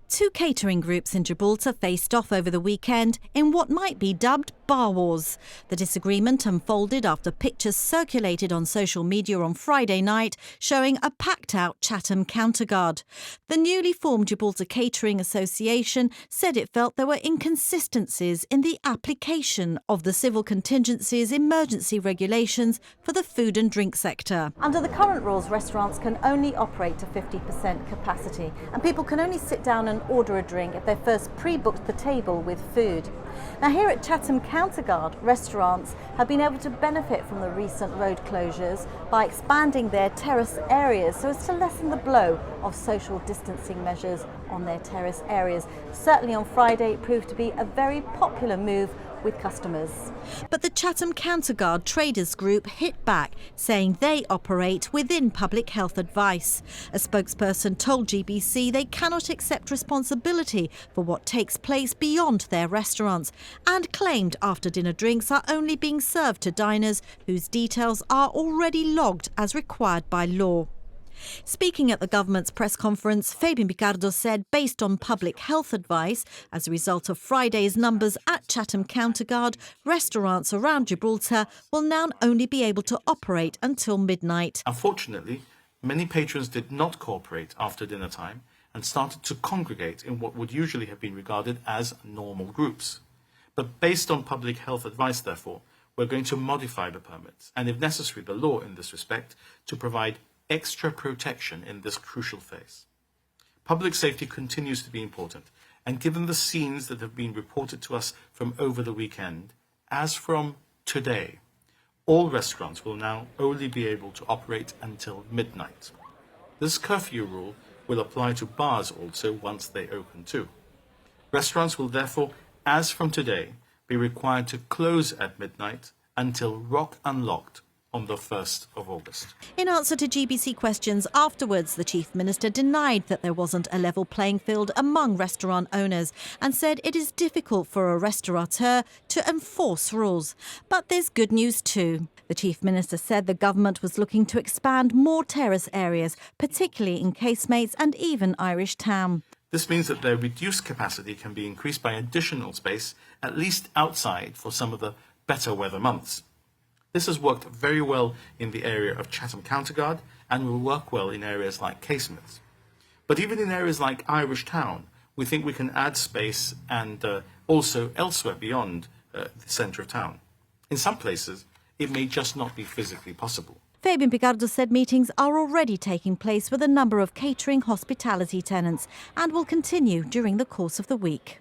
Two catering groups in Gibraltar faced off over the weekend in what might be dubbed bar wars. The disagreement unfolded after pictures circulated on social media on Friday night showing a packed-out Chatham Counterguard. The newly formed Gibraltar Catering Association said it felt there were inconsistencies in the application of the Civil Contingencies Emergency Regulations for the food and drink sector. Under the current rules, restaurants can only operate to 50% capacity, and people can only sit down and order a drink if they've first pre-booked the table with food. Now, here at Chatham Counterguard, restaurants have been able to benefit from the recent road closures by expanding their terrace areas so as to lessen the blow of social distancing measures on their terrace areas. Certainly on Friday, it proved to be a very popular move with customers. But the Chatham Counterguard Traders Group hit back, saying they operate within public health advice. A spokesperson told GBC they cannot accept responsibility for what takes place beyond their restaurants, and claimed after-dinner drinks are only being served to diners whose details are already logged as required by law. Speaking at the government's press conference, Fabian Picardo said based on public health advice, as a result of Friday's numbers at Chatham Counterguard, restaurants around Gibraltar will now only be able to operate until midnight. Unfortunately, many patrons did not cooperate after dinner time and started to congregate in what would usually have been regarded as normal groups. But based on public health advice, therefore, we're going to modify the permits and, if necessary, the law in this respect to provide extra protection in this crucial phase. Public safety continues to be important, and given the scenes that have been reported to us from over the weekend, as from today, all restaurants will now only be able to operate until midnight. This curfew rule will apply to bars also once they open too. Restaurants will therefore, as from today, be required to close at midnight until rock unlocked on the 1st of August. In answer to GBC questions afterwards, the Chief Minister denied that there wasn't a level playing field among restaurant owners and said it is difficult for a restaurateur to enforce rules. But there's good news too. The Chief Minister said the government was looking to expand more terrace areas, particularly in Casemates and even Irish Town. This means that their reduced capacity can be increased by additional space, at least outside for some of the better weather months. This has worked very well in the area of Chatham Counterguard and will work well in areas like Casemates. But even in areas like Irish Town, we think we can add space and also elsewhere beyond the centre of town. In some places, it may just not be physically possible. Fabian Picardo said meetings are already taking place with a number of catering hospitality tenants and will continue during the course of the week.